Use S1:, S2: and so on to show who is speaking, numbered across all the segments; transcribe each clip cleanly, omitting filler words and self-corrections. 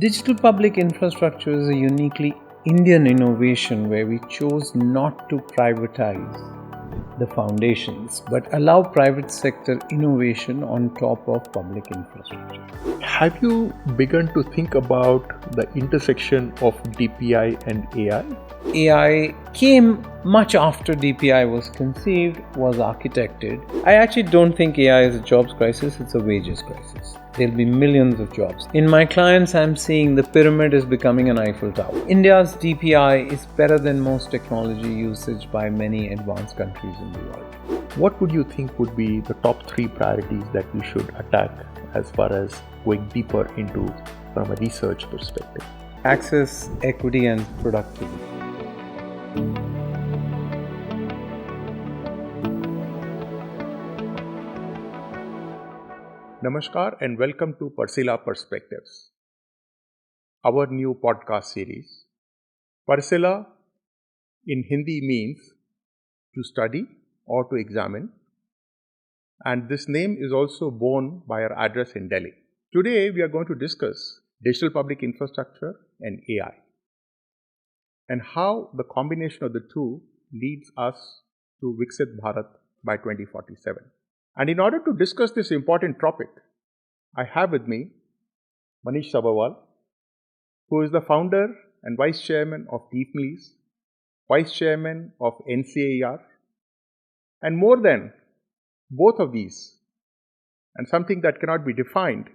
S1: Digital public infrastructure is a uniquely Indian innovation where we chose not to privatize the foundations but allow private sector innovation on top of public infrastructure.
S2: Have you begun to think about the intersection of DPI and AI?
S1: AI came much after DPI was conceived, was architected. I actually don't think AI is a jobs crisis, it's a wages crisis. There'll be millions of jobs. In my clients, I'm seeing the pyramid is becoming an Eiffel Tower. India's DPI is better than most technology usage by many advanced countries in the world.
S2: What would you think would be the top 3 priorities that we should attack as far as going deeper into from a research perspective?
S1: Access, equity, and productivity.
S2: Namaskar and welcome to Parisila Perspectives, our new podcast series. Parisila in Hindi means to study or to examine, and this name is also born by our address in Delhi. Today we are going to discuss digital public infrastructure and AI and how the combination of the two leads us to Viksit Bharat by 2047. And in order to discuss this important topic, I have with me Manish Sabharwal, who is the founder and vice chairman of TeamLease, vice chairman of NCAER, and more than both of these, and something that cannot be defined,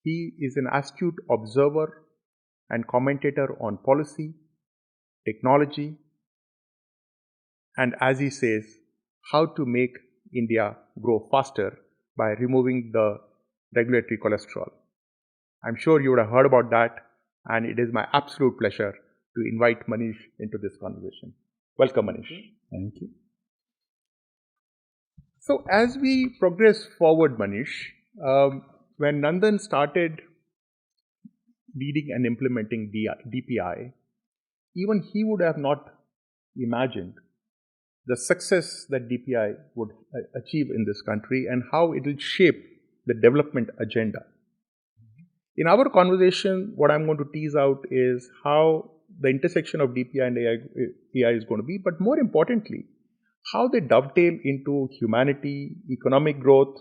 S2: he is an astute observer and commentator on policy, technology, and as he says, how to make India grow faster by removing the regulatory cholesterol. I'm sure you would have heard about that, and it is my absolute pleasure to invite Manish into this conversation. Welcome, Manish.
S1: Thank you.
S2: So as we progress forward, Manish, when Nandan started leading and implementing DPI, even he would have not imagined the success that DPI would achieve in this country and how it will shape the development agenda. In our conversation, what I'm going to tease out is how the intersection of DPI and AI is going to be, but more importantly, how they dovetail into humanity, economic growth,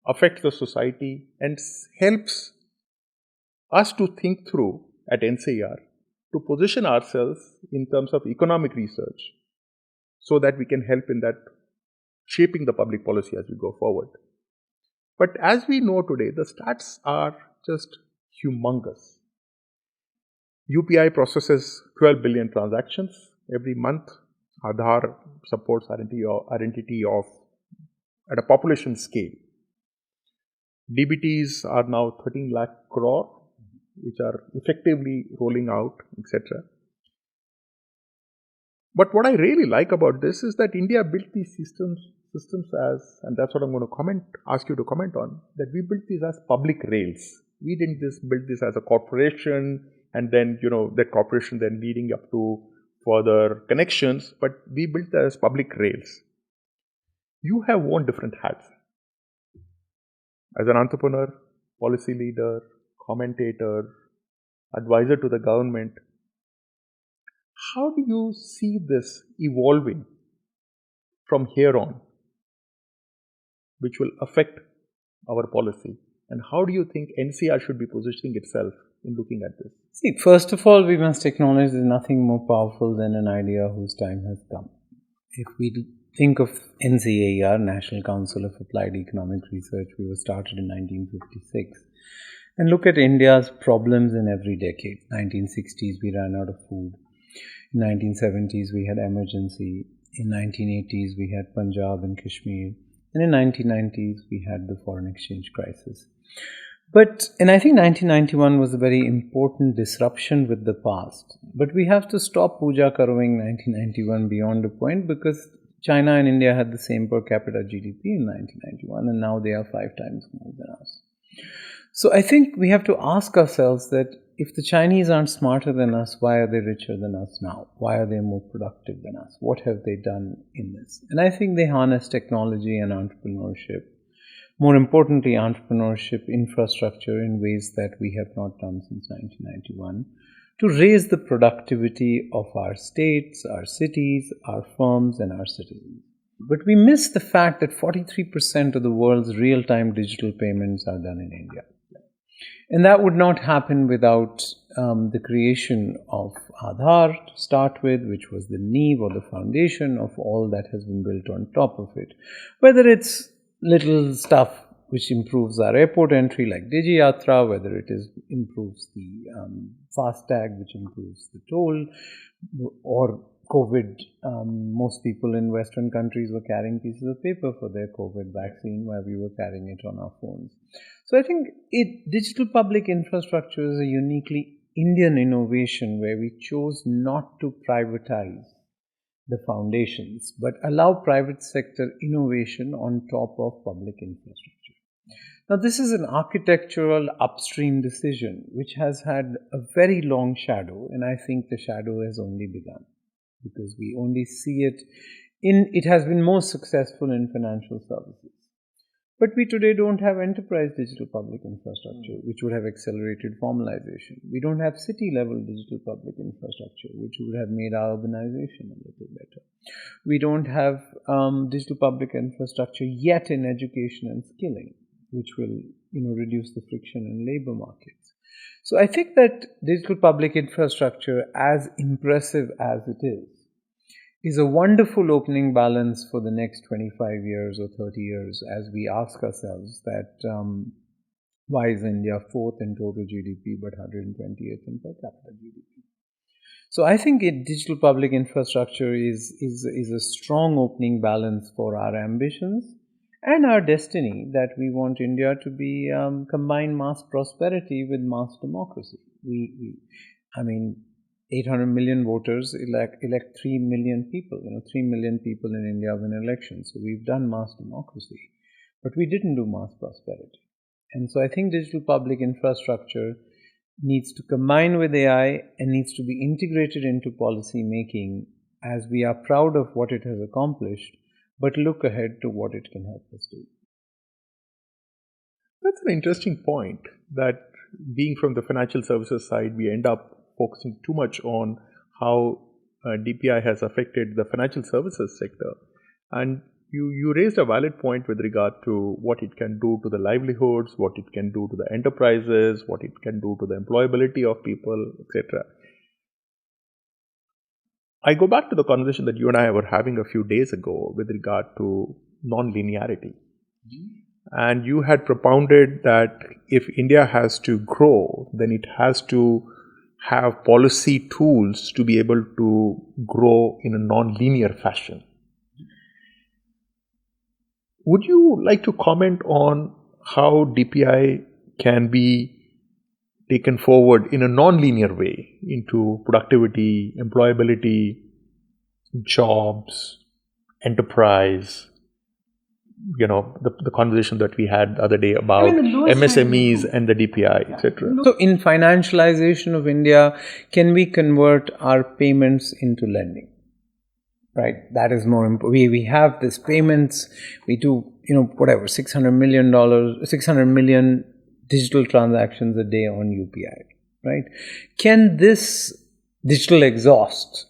S2: affects the society, and helps us to think through at NCAER to position ourselves in terms of economic research so that we can help in that shaping the public policy as we go forward. But as we know today, the stats are just humongous. UPI processes 12 billion transactions every month. Aadhaar supports identity of at a population scale. DBTs are now 13 lakh crore, which are effectively rolling out, etc. But what I really like about this is that India built these systems as, and that's what I'm going to ask you to comment on, that we built these as public rails. We didn't just build this as a corporation and then, that corporation then leading up to further connections, but we built that as public rails. You have worn different hats. As an entrepreneur, policy leader, commentator, advisor to the government, how do you see this evolving from here on, which will affect our policy? And how do you think NCR should be positioning itself in looking at this?
S1: See, first of all, we must acknowledge there's nothing more powerful than an idea whose time has come. If we think of NCAER, National Council of Applied Economic Research, we were started in 1956. And look at India's problems in every decade. 1960s, we ran out of food. In 1970s, we had emergency. In 1980s, we had Punjab and Kashmir. And in 1990s, we had the foreign exchange crisis. And I think 1991 was a very important disruption with the past. But we have to stop puja karoing 1991 beyond a point, because China and India had the same per capita GDP in 1991, and now they are 5 times more than us. So I think we have to ask ourselves that if the Chinese aren't smarter than us, why are they richer than us now? Why are they more productive than us? What have they done in this? And I think they harness technology and entrepreneurship more importantly, entrepreneurship infrastructure in ways that we have not done since 1991, to raise the productivity of our states, our cities, our firms, and our citizens. But we miss the fact that 43% of the world's real-time digital payments are done in India. And that would not happen without the creation of Aadhaar to start with, which was the knee or the foundation of all that has been built on top of it. Whether it's little stuff which improves our airport entry like DigiYatra, whether it improves the FASTag, which improves the toll, or COVID, most people in Western countries were carrying pieces of paper for their COVID vaccine while we were carrying it on our phones. So I think digital public infrastructure is a uniquely Indian innovation where we chose not to privatize the foundations, but allow private sector innovation on top of public infrastructure. Now, this is an architectural upstream decision which has had a very long shadow, and I think the shadow has only begun, because we only see it has been most successful in financial services. But we today don't have enterprise digital public infrastructure, which would have accelerated formalization. We don't have city-level digital public infrastructure, which would have made our urbanization a little better. We don't have digital public infrastructure yet in education and skilling, which will reduce the friction in labor markets. So I think that digital public infrastructure, as impressive as it is a wonderful opening balance for the next 25 years or 30 years as we ask ourselves that why is India fourth in total GDP but 128th in per capita GDP? So I think digital public infrastructure is a strong opening balance for our ambitions and our destiny, that we want India to be combine mass prosperity with mass democracy. 800 million voters elect 3 million people. 3 million people in India win elections. So we've done mass democracy, but we didn't do mass prosperity. And so I think digital public infrastructure needs to combine with AI and needs to be integrated into policy making, as we are proud of what it has accomplished, but look ahead to what it can help us do.
S2: That's an interesting point, that being from the financial services side, we end up focusing too much on how DPI has affected the financial services sector. And you raised a valid point with regard to what it can do to the livelihoods, what it can do to the enterprises, what it can do to the employability of people, etc. I go back to the conversation that you and I were having a few days ago with regard to non-linearity. And you had propounded that if India has to grow, then it has to have policy tools to be able to grow in a non-linear fashion. Would you like to comment on how DPI can be taken forward in a non-linear way into productivity, employability, jobs, enterprise? The conversation that we had the other day about MSMEs and the DPI, etc.
S1: So in financialization of India, can we convert our payments into lending? Right? That is more important. We have this payments, we do, 600 million digital transactions a day on UPI, right? Can this digital exhaust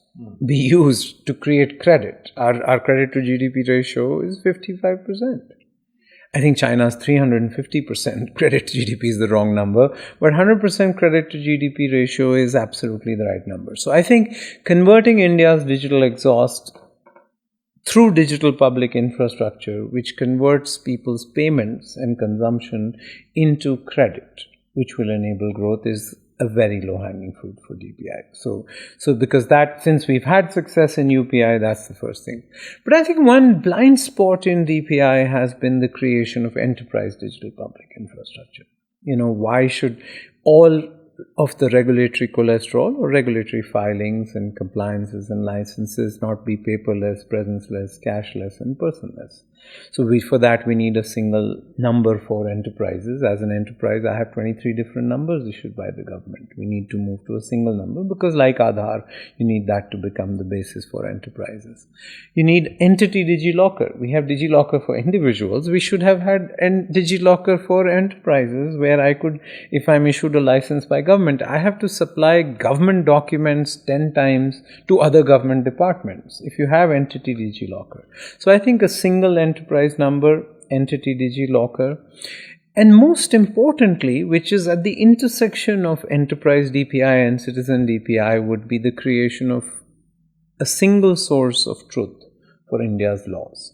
S1: be used to create credit? Our credit to GDP ratio is 55%. I think China's 350% credit to GDP is the wrong number, but 100% credit to GDP ratio is absolutely the right number. So I think converting India's digital exhaust through digital public infrastructure, which converts people's payments and consumption into credit, which will enable growth, is a very low-hanging fruit for DPI. So because since we've had success in UPI, that's the first thing. But I think one blind spot in DPI has been the creation of enterprise digital public infrastructure. Why should all of the regulatory cholesterol or regulatory filings and compliances and licenses not be paperless, presenceless, cashless, and personless? So for that, we need a single number for enterprises. As an enterprise, I have 23 different numbers issued by the government. We need to move to a single number because, like Aadhaar, you need that to become the basis for enterprises. You need entity DigiLocker. We have DigiLocker for individuals. We should have had DigiLocker for enterprises where I could, if I'm issued a license by government, I have to supply government documents 10 times to other government departments if you have entity DigiLocker. So I think a single enterprise number, entity DigiLocker, and most importantly, which is at the intersection of Enterprise DPI and Citizen DPI, would be the creation of a single source of truth for India's laws.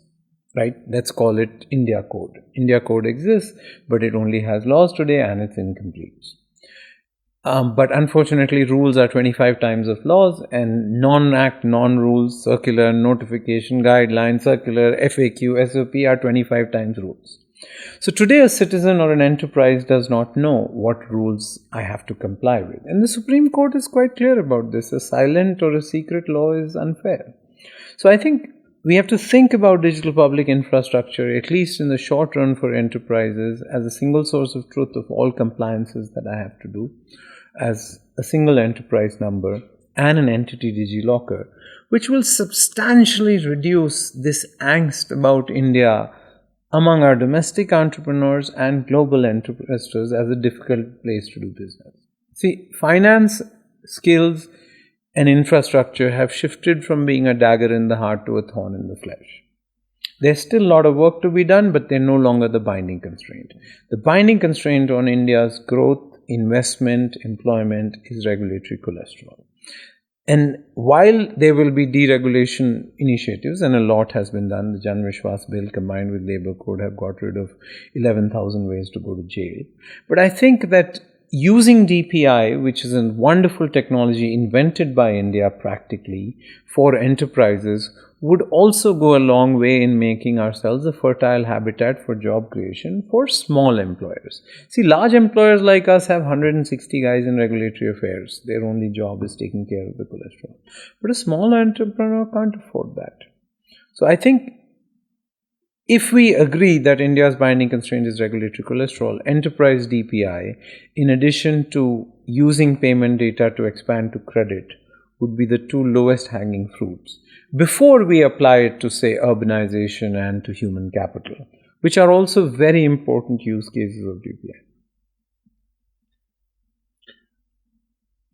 S1: Right? Let's call it India Code. India Code exists, but it only has laws today and it's incomplete. But unfortunately, rules are 25 times of laws, and non-act, non-rules, circular, notification, guideline, circular, FAQ, SOP are 25 times rules. So today a citizen or an enterprise does not know what rules I have to comply with. And the Supreme Court is quite clear about this. A silent or a secret law is unfair. So I think we have to think about digital public infrastructure, at least in the short run for enterprises, as a single source of truth of all compliances that I have to do, as a single enterprise number and an entity DigiLocker, which will substantially reduce this angst about India among our domestic entrepreneurs and global investors as a difficult place to do business. See, finance, skills, and infrastructure have shifted from being a dagger in the heart to a thorn in the flesh. There's still a lot of work to be done, but they're no longer the binding constraint. The binding constraint on India's growth, investment, employment is regulatory cholesterol. And while there will be deregulation initiatives, and a lot has been done, the Jan Vishwas bill combined with Labour Code have got rid of 11,000 ways to go to jail. But I think that using DPI, which is a wonderful technology invented by India practically for enterprises, would also go a long way in making ourselves a fertile habitat for job creation for small employers. See, large employers like us have 160 guys in regulatory affairs. Their only job is taking care of the cholesterol. But a small entrepreneur can't afford that. So I think if we agree that India's binding constraint is regulatory cholesterol, Enterprise DPI, in addition to using payment data to expand to credit, would be the two lowest hanging fruits before we apply it to, say, urbanization and to human capital, which are also very important use cases of DPI.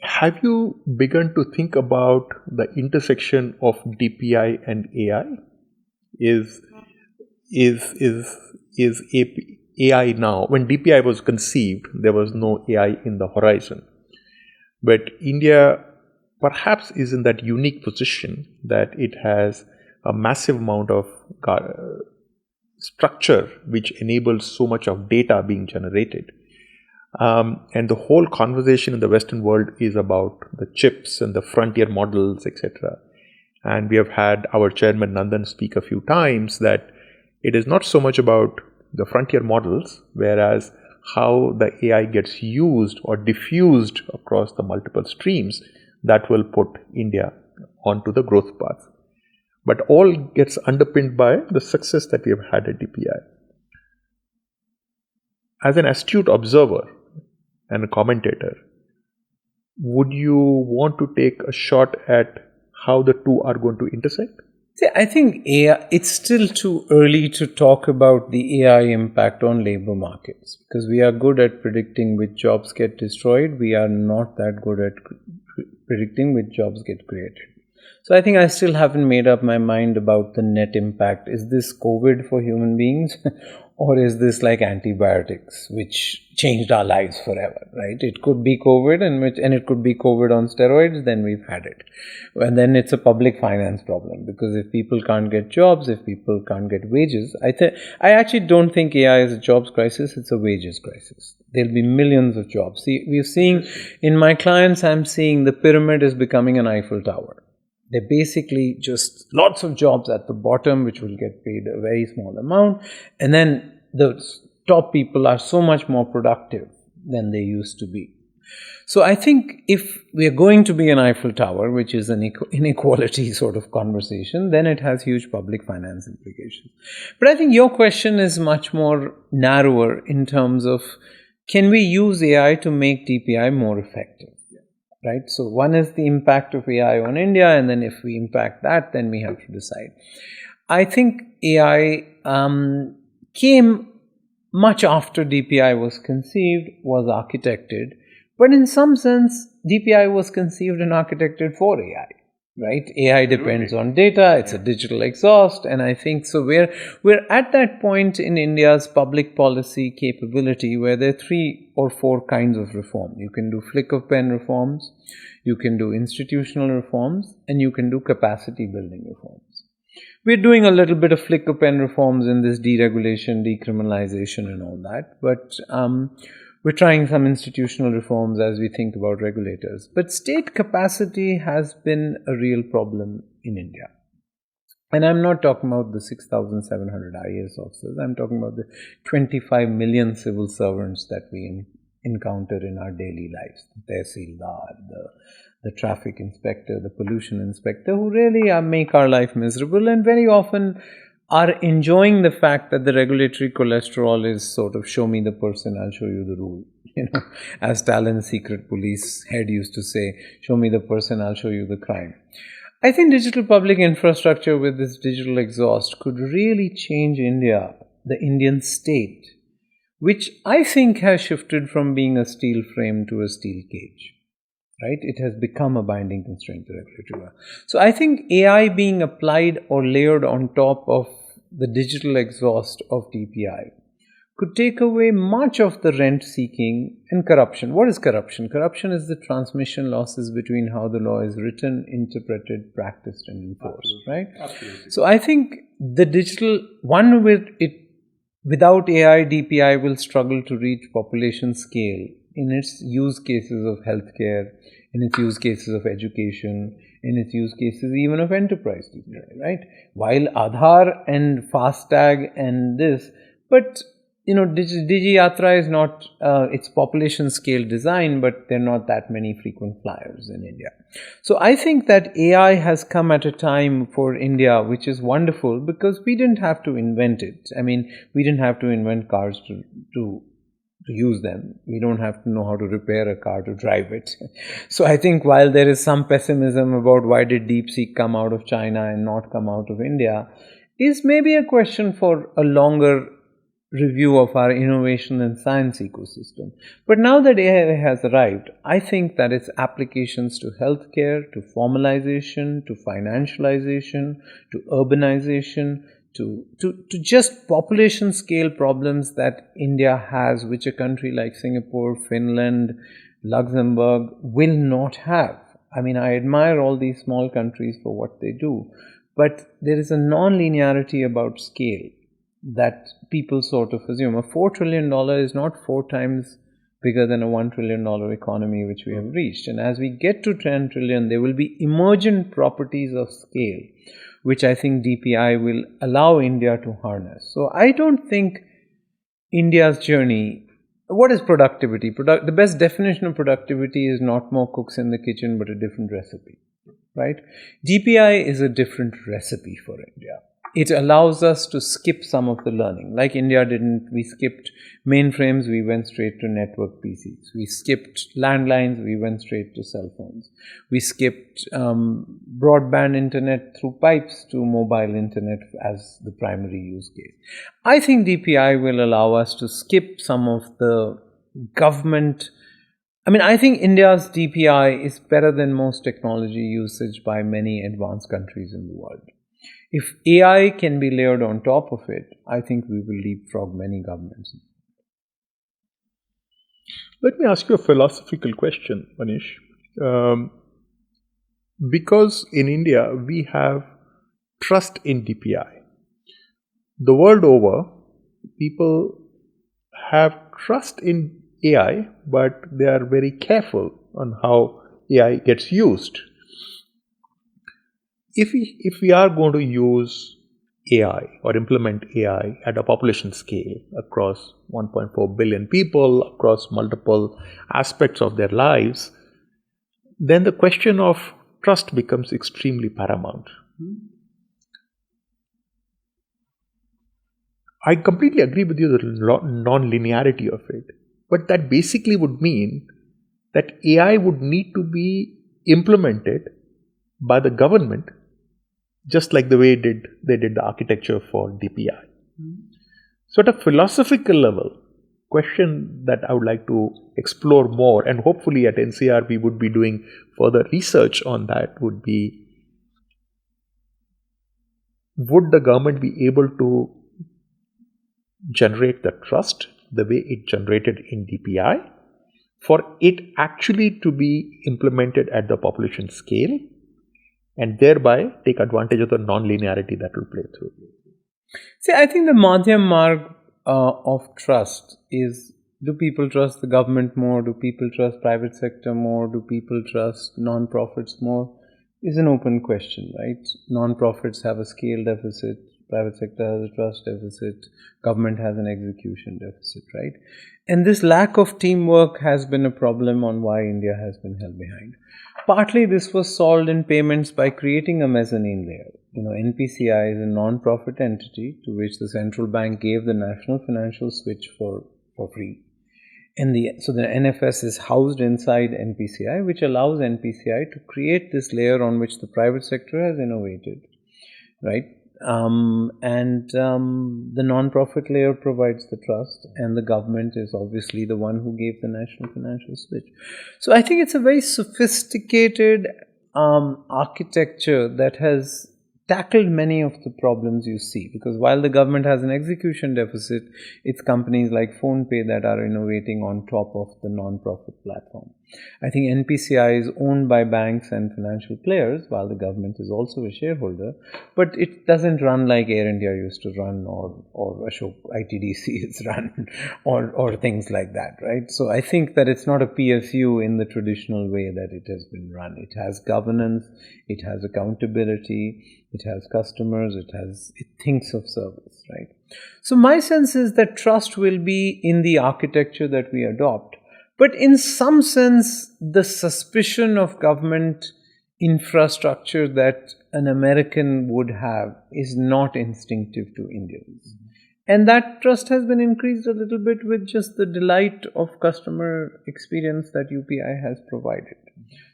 S2: Have you begun to think about the intersection of DPI and AI? Is AI now? When DPI was conceived, there was no AI in the horizon. But India perhaps is in that unique position that it has a massive amount of structure which enables so much of data being generated. And the whole conversation in the Western world is about the chips and the frontier models, etc. And we have had our chairman Nandan speak a few times that it is not so much about the frontier models, whereas how the AI gets used or diffused across the multiple streams that will put India onto the growth path. But all gets underpinned by the success that we have had at DPI. As an astute observer and a commentator, would you want to take a shot at how the two are going to intersect?
S1: See, I think AI, it's still too early to talk about the AI impact on labor markets because we are good at predicting which jobs get destroyed. We are not that good at predicting which jobs get created. So I think I still haven't made up my mind about the net impact. Is this COVID for human beings or is this like antibiotics which changed our lives forever, right? It could be COVID and it could be COVID on steroids, then we've had it. And then it's a public finance problem because if people can't get jobs, if people can't get wages, I actually don't think AI is a jobs crisis, it's a wages crisis. There'll be millions of jobs. See, we're seeing, in my clients, I'm seeing the pyramid is becoming an Eiffel Tower. They're basically just lots of jobs at the bottom, which will get paid a very small amount. And then the top people are so much more productive than they used to be. So I think if we are going to be an Eiffel Tower, which is an inequality sort of conversation, then it has huge public finance implications. But I think your question is much more narrower in terms of, can we use AI to make DPI more effective? Right? So one is the impact of AI on India, and then if we impact that, then we have to decide. I think AI came much after DPI was conceived, was architected, but in some sense, DPI was conceived and architected for AI, right? AI depends on data, it's a digital exhaust, and I think so we're at that point in India's public policy capability where there are 3 or 4 kinds of reform. You can do flick of pen reforms, you can do institutional reforms, and you can do capacity building reforms. We're doing a little bit of flick of pen reforms in this deregulation, decriminalization and all that, but we're trying some institutional reforms as we think about regulators. But state capacity has been a real problem in India. And I'm not talking about the 6,700 IAS officers. I'm talking about the 25 million civil servants that we encounter in our daily lives. The Tehsildar, the traffic inspector, the pollution inspector, who really make our life miserable and very often are enjoying the fact that the regulatory cholesterol is sort of show me the person, I'll show you the rule. As Talon's secret police head used to say, show me the person, I'll show you the crime. I think digital public infrastructure with this digital exhaust could really change India, the Indian state, which I think has shifted from being a steel frame to a steel cage. Right? It has become a binding constraint to regulatory law. So I think AI being applied or layered on top of the digital exhaust of DPI could take away much of the rent seeking and corruption. What is corruption? Corruption is the transmission losses between how the law is written, interpreted, practiced, and enforced. Right?
S2: Absolutely.
S1: So I think the digital one without AI, DPI will struggle to reach population scale in its use cases of healthcare, in its use cases of education, in its use cases even of enterprise DPI, right? While Aadhaar and FASTag and this, but Digi Yatra is not its population scale design, but there are not that many frequent flyers in India. So I think that AI has come at a time for India which is wonderful because we didn't have to invent it. I mean, we didn't have to invent cars to use them. We don't have to know how to repair a car to drive it. So I think while there is some pessimism about why did DeepSeek come out of China and not come out of India, is maybe a question for a longer review of our innovation and science ecosystem. But now that AI has arrived, I think that its applications to healthcare, to formalization, to financialization, to urbanization, to just population scale problems that India has, which a country like Singapore, Finland, Luxembourg will not have. I mean, I admire all these small countries for what they do, but there is a non-linearity about scale that people sort of assume. A $4 trillion is not 4 times bigger than a $1 trillion economy which we have reached. And as we get to 10 trillion, there will be emergent properties of scale, which I think DPI will allow India to harness. So I don't think India's journey, what is productivity? The best definition of productivity is not more cooks in the kitchen, but a different recipe, right? DPI is a different recipe for India. It allows us to skip some of the learning. Like India didn't, we skipped mainframes, we went straight to network PCs. We skipped landlines, we went straight to cell phones. We skipped broadband internet through pipes to mobile internet as the primary use case. I think DPI will allow us to skip some of the government. I think India's DPI is better than most technology usage by many advanced countries in the world. If AI can be layered on top of it, I think we will leapfrog many governments.
S2: Let me ask you a philosophical question, Manish. Because in India, we have trust in DPI. The world over, people have trust in AI, but they are very careful on how AI gets used. If we are going to use AI or implement AI at a population scale across 1.4 billion people, across multiple aspects of their lives, then the question of trust becomes extremely paramount. I completely agree with you the non-linearity of it, but that basically would mean that AI would need to be implemented by the government, just like the way they did the architecture for DPI. So at a philosophical level, question that I would like to explore more, and hopefully at NCER we would be doing further research on that, would be, would the government be able to generate the trust the way it generated in DPI for it actually to be implemented at the population scale, and thereby take advantage of the non-linearity that will play through?
S1: See, I think the Madhyam Marg of trust is, do people trust the government more? Do people trust private sector more? Do people trust non-profits more? Is an open question, right? Non-profits have a scale deficit, private sector has a trust deficit, government has an execution deficit, right? And this lack of teamwork has been a problem on why India has been held behind. Partly this was solved in payments by creating a mezzanine layer. NPCI is a non-profit entity to which the central bank gave the national financial switch for free. So the NFS is housed inside NPCI, which allows NPCI to create this layer on which the private sector has innovated, right? The non-profit layer provides the trust, and the government is obviously the one who gave the national financial switch. So I think it's a very sophisticated architecture that has tackled many of the problems you see, because while the government has an execution deficit, it's companies like PhonePe that are innovating on top of the non-profit platform. I think NPCI is owned by banks and financial players, while the government is also a shareholder, but it doesn't run like Air India used to run, or Ashok ITDC is run, or things like that, right? So I think that it's not a PSU in the traditional way that it has been run. It has governance, it has accountability, it has customers, it thinks of service, right? So my sense is that trust will be in the architecture that we adopt. But in some sense, the suspicion of government infrastructure that an American would have is not instinctive to Indians. And that trust has been increased a little bit with just the delight of customer experience that UPI has provided.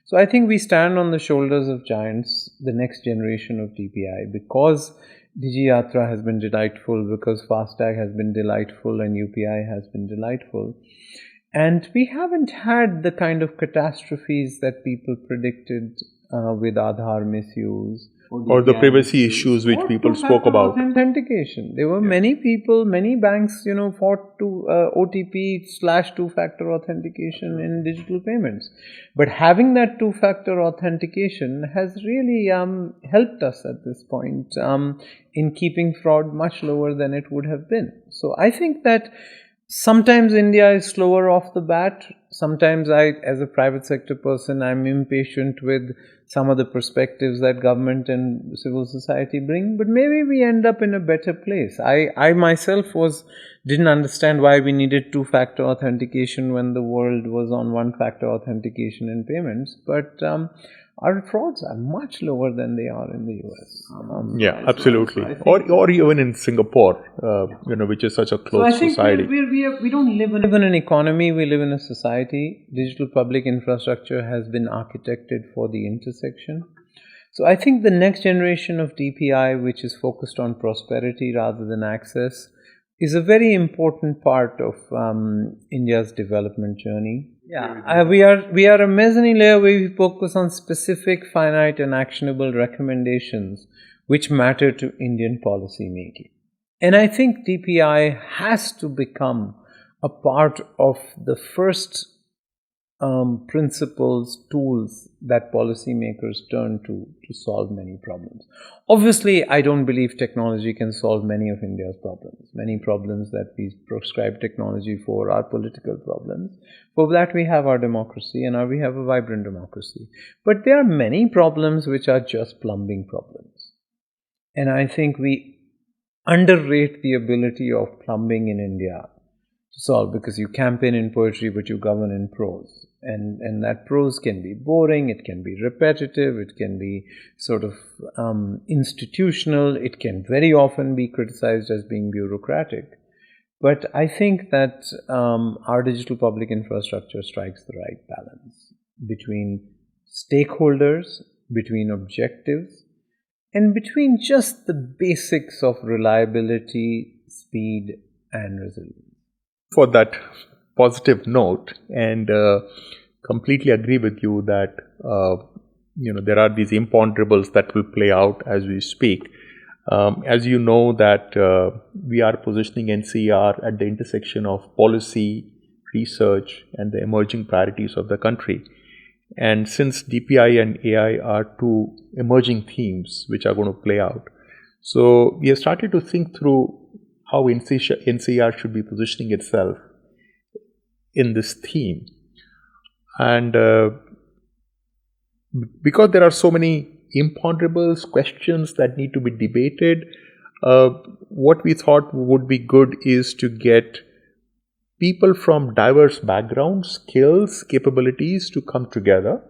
S1: So I think we stand on the shoulders of giants, the next generation of DPI, because DigiYatra has been delightful, because FASTag has been delightful, and UPI has been delightful. And we haven't had the kind of catastrophes that people predicted with Aadhaar misuse.
S2: Or the privacy issues which people spoke about.
S1: Authentication. There were many people, many banks, fought to OTP/two-factor authentication in digital payments. But having that two-factor authentication has really helped us at this point in keeping fraud much lower than it would have been. So I think that sometimes India is slower off the bat. Sometimes I, as a private sector person, I'm impatient with some of the perspectives that government and civil society bring, but maybe we end up in a better place. I myself didn't understand why we needed two-factor authentication when the world was on one-factor authentication in payments, but our frauds are much lower than they are in the US.
S2: Yeah, absolutely. Or even in Singapore, which is such a closed society.
S1: We don't live in an economy, we live in a society. Digital public infrastructure has been architected for the intersection. So I think the next generation of DPI, which is focused on prosperity rather than access, is a very important part of India's development journey. Yeah, we are a mezzanine layer where we focus on specific, finite, and actionable recommendations which matter to Indian policy making. And I think DPI has to become a part of the first principles, tools that policymakers turn to solve many problems. Obviously, I don't believe technology can solve many of India's problems. Many problems that we prescribe technology for are political problems. For that, we have our democracy, and we have a vibrant democracy. But there are many problems which are just plumbing problems. And I think we underrate the ability of plumbing in India to solve, because you campaign in poetry but you govern in prose. And that prose can be boring, it can be repetitive, it can be sort of institutional, it can very often be criticized as being bureaucratic. But I think that our digital public infrastructure strikes the right balance between stakeholders, between objectives, and between just the basics of reliability, speed, and resilience.
S2: For that positive note, and completely agree with you that there are these imponderables that will play out as we speak. As you know that we are positioning NCER at the intersection of policy, research, and the emerging priorities of the country. And since DPI and AI are two emerging themes which are going to play out, so we have started to think through how NCER should be positioning itself in this theme. And because there are so many imponderables, questions that need to be debated, what we thought would be good is to get people from diverse backgrounds, skills, capabilities to come together.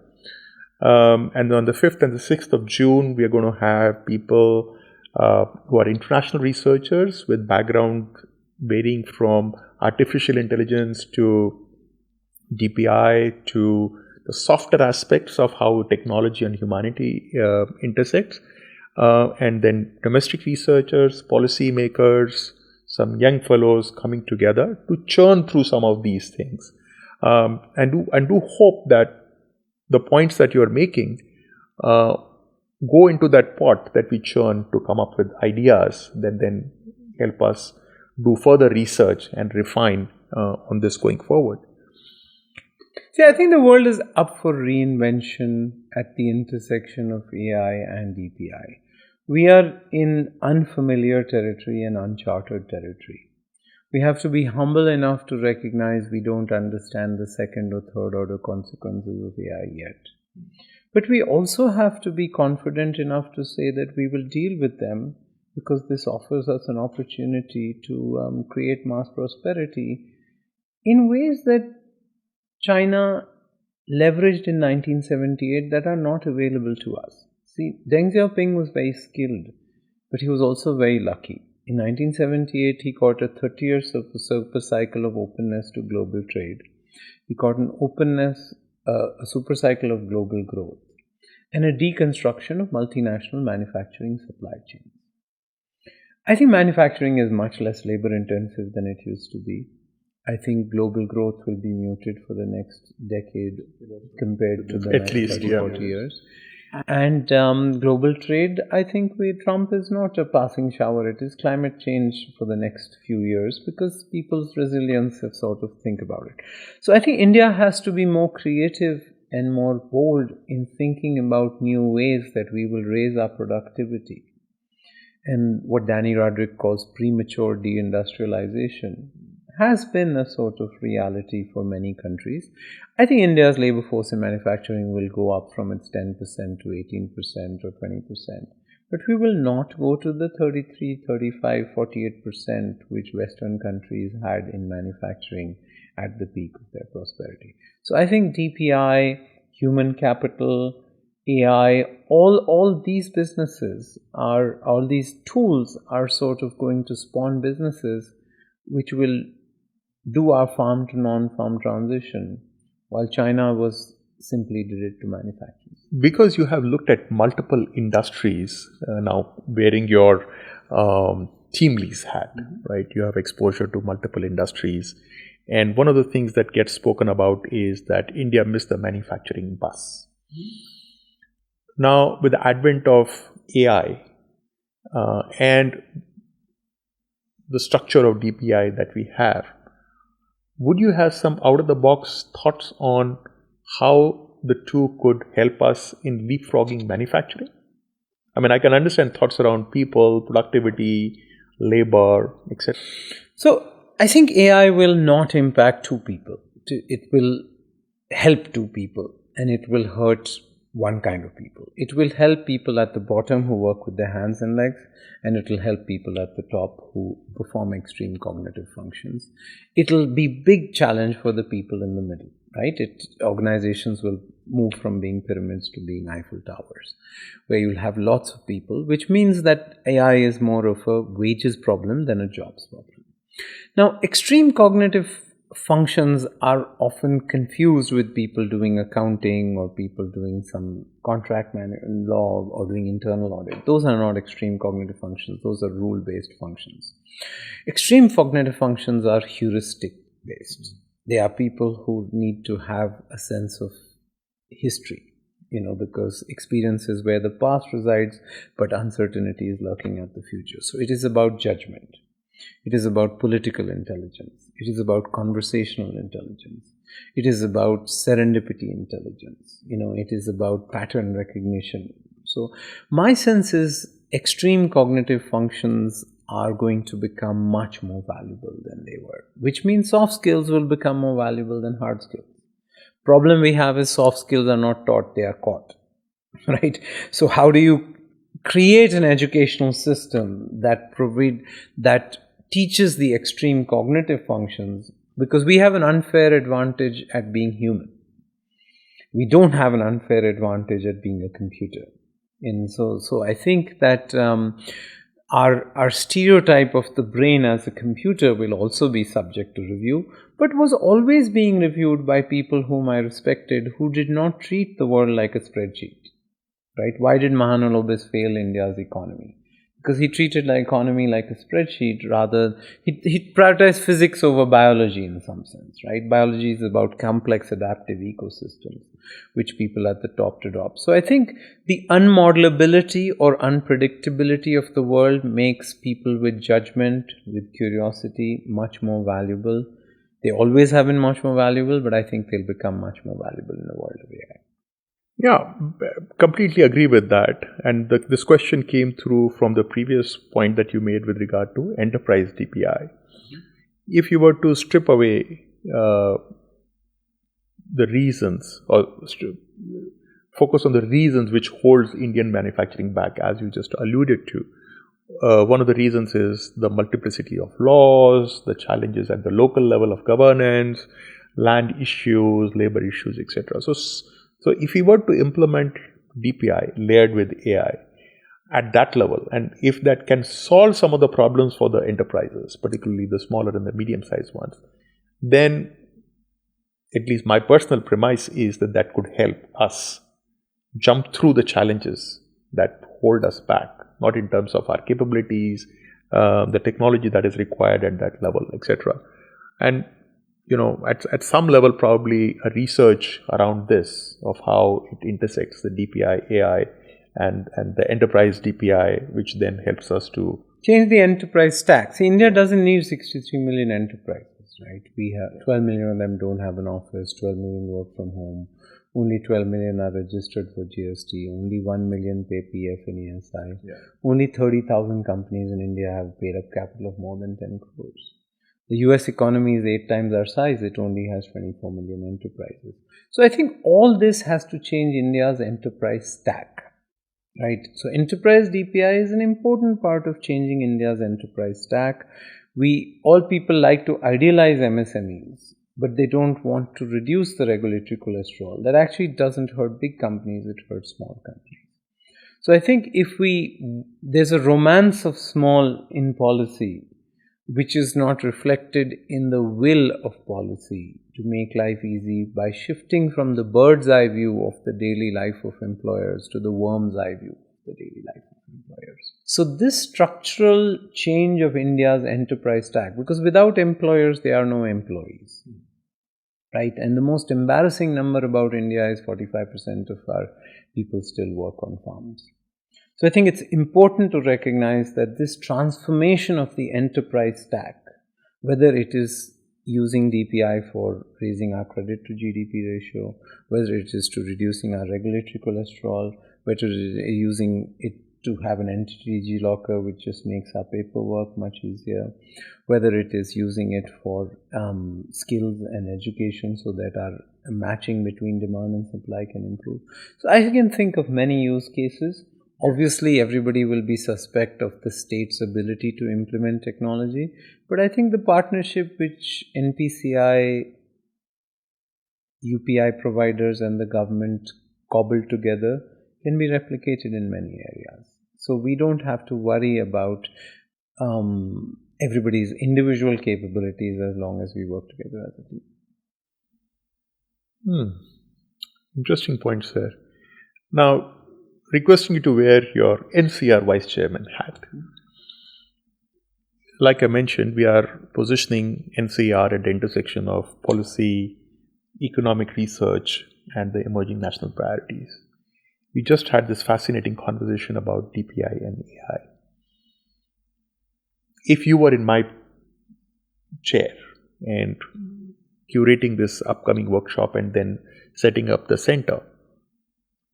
S2: And on the 5th and the 6th of June, we are going to have people who are international researchers with background varying from artificial intelligence to DPI to the softer aspects of how technology and humanity intersects. And then domestic researchers, policymakers, some young fellows coming together to churn through some of these things, and do hope that the points that you are making go into that pot that we churn to come up with ideas that then help us do further research and refine on this going forward.
S1: See, I think the world is up for reinvention at the intersection of AI and DPI. We are in unfamiliar territory and uncharted territory. We have to be humble enough to recognize we don't understand the second or third order consequences of AI yet. But we also have to be confident enough to say that we will deal with them, because this offers us an opportunity to create mass prosperity in ways that China leveraged in 1978 that are not available to us. See, Deng Xiaoping was very skilled, but he was also very lucky. In 1978, he caught a 30-year super cycle of openness to global trade. He caught a super cycle of global growth, and a deconstruction of multinational manufacturing supply chains. I think manufacturing is much less labor intensive than it used to be. I think global growth will be muted for the next decade compared to the
S2: At
S1: next
S2: least
S1: 40 years. And global trade, I think Trump is not a passing shower. It is climate change for the next few years, because people's resilience have sort of think about it. So I think India has to be more creative and more bold in thinking about new ways that we will raise our productivity. And what Danny Roderick calls premature deindustrialization has been a sort of reality for many countries. I think India's labor force in manufacturing will go up from its 10% to 18% or 20%. But we will not go to the 33, 35, 48% which Western countries had in manufacturing at the peak of their prosperity. So I think DPI, human capital, AI, all these businesses all these tools are sort of going to spawn businesses which will do our farm to non-farm transition, while China simply did it to manufacturing.
S2: Because you have looked at multiple industries now, wearing your TeamLease hat, right? You have exposure to multiple industries. And one of the things that gets spoken about is that India missed the manufacturing bus. Now, with the advent of AI and the structure of DPI that we have, would you have some out-of-the-box thoughts on how the two could help us in leapfrogging manufacturing? I mean, I can understand thoughts around people, productivity, labor, etc.
S1: So, I think AI will not impact two people. It will help two people, and it will hurt one kind of people. It will help people at the bottom who work with their hands and legs, and it will help people at the top who perform extreme cognitive functions. It will be big challenge for the people in the middle, right? Organizations will move from being pyramids to being Eiffel Towers, where you'll have lots of people, which means that AI is more of a wages problem than a jobs problem. Now, extreme cognitive functions are often confused with people doing accounting or people doing some contract law or doing internal audit. Those are not extreme cognitive functions. Those are rule-based functions. Extreme cognitive functions are heuristic-based. They are people who need to have a sense of history, because experience is where the past resides, but uncertainty is lurking at the future. So it is about judgment. It is about political intelligence. It is about conversational intelligence. It is about serendipity intelligence. It is about pattern recognition. So my sense is extreme cognitive functions are going to become much more valuable than they were, which means soft skills will become more valuable than hard skills. Problem we have is soft skills are not taught, they are caught, right? So how do you create an educational system that teaches the extreme cognitive functions? Because we have an unfair advantage at being human. We don't have an unfair advantage at being a computer. And so I think that our stereotype of the brain as a computer will also be subject to review, but was always being reviewed by people whom I respected, who did not treat the world like a spreadsheet. Right? Why did Mahalanobis fail India's economy? Because he treated the economy like a spreadsheet he prioritized physics over biology in some sense, right? Biology is about complex adaptive ecosystems, which people at the top adopt. So I think the unmodelability or unpredictability of the world makes people with judgment, with curiosity, much more valuable. They always have been much more valuable, but I think they'll become much more valuable in the world of AI.
S2: Yeah, completely agree with that. And this question came through from the previous point that you made with regard to Enterprise DPI. If you were to strip away the reasons or focus on the reasons which holds Indian manufacturing back, as you just alluded to, one of the reasons is the multiplicity of laws, the challenges at the local level of governance, land issues, labor issues, etc. So if we were to implement DPI layered with AI at that level, and if that can solve some of the problems for the enterprises, particularly the smaller and the medium-sized ones, then at least my personal premise is that could help us jump through the challenges that hold us back, not in terms of our capabilities, the technology that is required at that level, etc. And at some level, probably a research around this of how it intersects the DPI, AI, and the enterprise DPI, which then helps us to
S1: change the enterprise stack. See, India doesn't need 63 million enterprises, right? We have 12 million of them don't have an office, 12 million work from home, only 12 million are registered for GST, only 1 million pay PF and ESI, only 30,000 companies in India have paid up capital of more than 10 crores. The US economy is 8 times our size. It only has 24 million enterprises. So I think all this has to change India's enterprise stack, right? So enterprise DPI is an important part of changing India's enterprise stack. All people like to idealize MSMEs, but they don't want to reduce the regulatory cholesterol. That actually doesn't hurt big companies, it hurts small companies. So I think there's a romance of small in policy, which is not reflected in the will of policy to make life easy by shifting from the bird's eye view of the daily life of employers to the worm's eye view of the daily life of employers. So this structural change of India's enterprise stack, because without employers, there are no employees, right? And the most embarrassing number about India is 45% of our people still work on farms. So I think it's important to recognize that this transformation of the enterprise stack, whether it is using DPI for raising our credit to GDP ratio, whether it is to reducing our regulatory cholesterol, whether it is using it to have an entity locker which just makes our paperwork much easier, whether it is using it for skills and education so that our matching between demand and supply can improve. So I can think of many use cases. Obviously, everybody will be suspect of the state's ability to implement technology, but I think the partnership which NPCI, UPI providers and the government cobbled together can be replicated in many areas. So we don't have to worry about everybody's individual capabilities as long as we work together as a team.
S2: Interesting points there. Now, requesting you to wear your NCER Vice Chairman hat. Like I mentioned, we are positioning NCER at the intersection of policy, economic research, and the emerging national priorities. We just had this fascinating conversation about DPI and AI. If you were in my chair and curating this upcoming workshop and then setting up the center,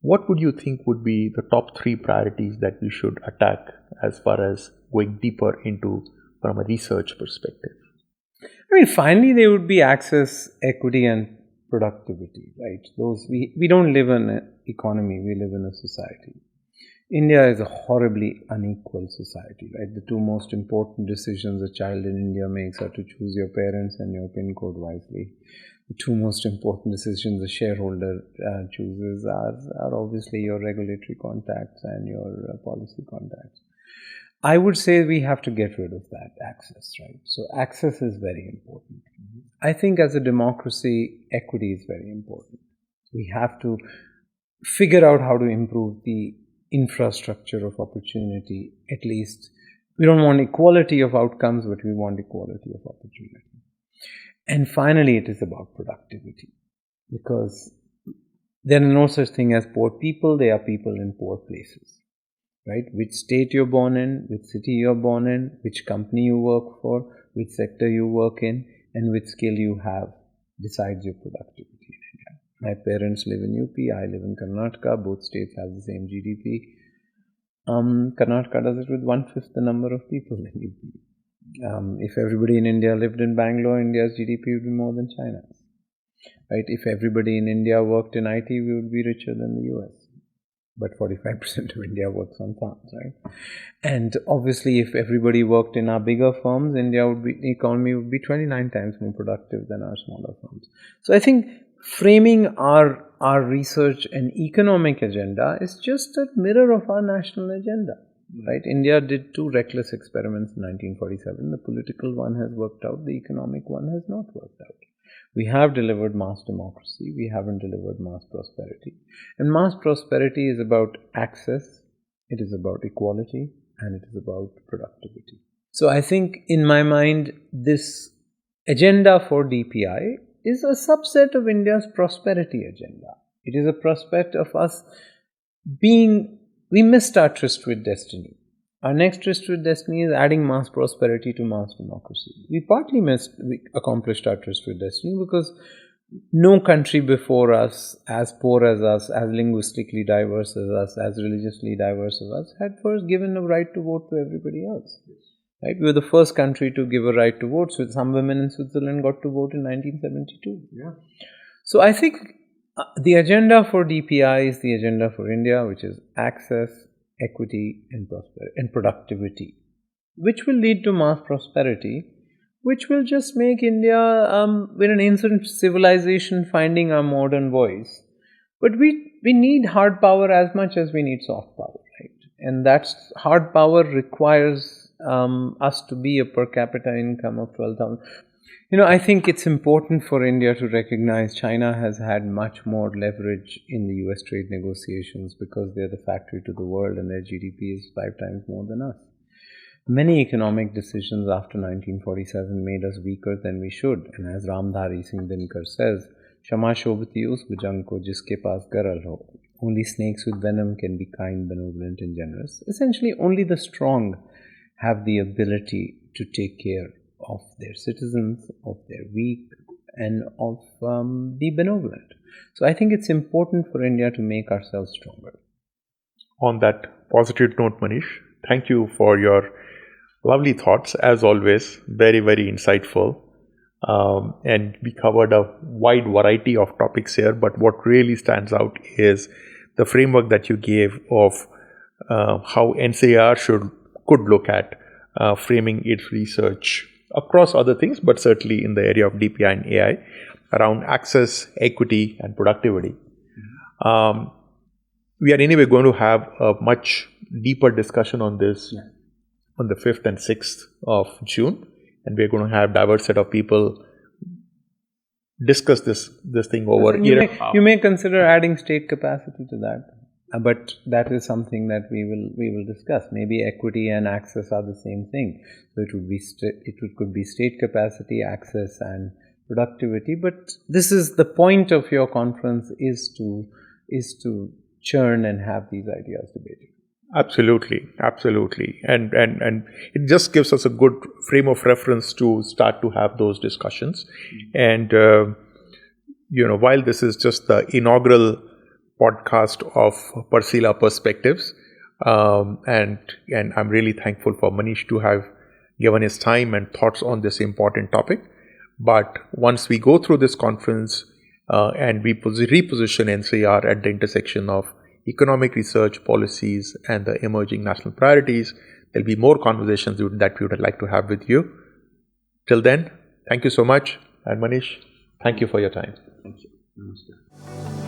S2: what would you think would be the top 3 priorities that we should attack as far as going deeper into from a research perspective?
S1: I mean, finally, there would be access, equity, and productivity, right? Those we don't live in an economy, we live in a society. India is a horribly unequal society, right? The 2 most important decisions a child in India makes are to choose your parents and your PIN code wisely. The 2 most important decisions a shareholder chooses are obviously your regulatory contacts and your policy contacts. I would say we have to get rid of that access, right? So access is very important. I think as a democracy, equity is very important. We have to figure out how to improve the infrastructure of opportunity. At least we don't want equality of outcomes, but we want equality of opportunity. And finally, it is about productivity, because there are no such thing as poor people. There are people in poor places, right? Which state you're born in, which city you're born in, which company you work for, which sector you work in, and which skill you have decides your productivity in India. My parents live in UP, I live in Karnataka. Both states have the same GDP. Karnataka does it with 1/5 the number of people in UP. If everybody in India lived in Bangalore, India's GDP would be more than China's. Right? If everybody in India worked in IT, we would be richer than the US. But 45% of India works on farms, right? And obviously, if everybody worked in our bigger firms, the economy would be 29 times more productive than our smaller firms. So I think framing our research and economic agenda is just a mirror of our national agenda. Right? India did 2 reckless experiments in 1947. The political one has worked out, the economic one has not worked out. We have delivered mass democracy, we haven't delivered mass prosperity. And mass prosperity is about access, it is about equality, and it is about productivity. So I think in my mind, this agenda for DPI is a subset of India's prosperity agenda. It is a prospect of us we missed our tryst with destiny. Our next tryst with destiny is adding mass prosperity to mass democracy. We accomplished our tryst with destiny because no country before us, as poor as us, as linguistically diverse as us, as religiously diverse as us, had first given a right to vote to everybody else. Right? We were the first country to give a right to vote. So some women in Switzerland got to vote in 1972.
S2: Yeah.
S1: So I think the agenda for DPI is the agenda for India, which is access, equity, and prosperity and productivity, which will lead to mass prosperity, which will just make India, we're an ancient civilization finding our modern voice. But we need hard power as much as we need soft power, right? And that's hard power requires us to be a per capita income of 12,000. I think it's important for India to recognize China has had much more leverage in the US trade negotiations because they're the factory to the world and their GDP is 5 times more than us. Many economic decisions after 1947 made us weaker than we should. And as Ramdhari Singh Dinkar says, Shama shobhati us bhujang ko jiske paas garal ho. Only snakes with venom can be kind, benevolent, and generous. Essentially, only the strong have the ability to take care of their citizens, of their weak, and of be benevolent. So I think it's important for India to make ourselves stronger.
S2: On that positive note, Manish, thank you for your lovely thoughts. As always, very, very insightful. And we covered a wide variety of topics here, but what really stands out is the framework that you gave of how NCAER could look at framing its research across other things, but certainly in the area of DPI and AI around access, equity, and productivity. We are anyway going to have a much deeper discussion on this on the 5th and 6th of June, and we're going to have diverse set of people discuss this thing over.
S1: You may consider adding state capacity to that, but that is something that we will discuss. Maybe equity and access are the same thing, so it could be state capacity, access, and productivity. But this is the point of your conference is to churn and have these ideas debated.
S2: Absolutely. And it just gives us a good frame of reference to start to have those discussions. And, while this is just the inaugural podcast of Parisila Perspectives, and I'm really thankful for Manish to have given his time and thoughts on this important topic. But once we go through this conference and we reposition NCAER at the intersection of economic research policies and the emerging national priorities, there'll be more conversations that we would like to have with you. Till then, thank you so much. And Manish, thank you for your time.
S1: Thank you. Namaskar.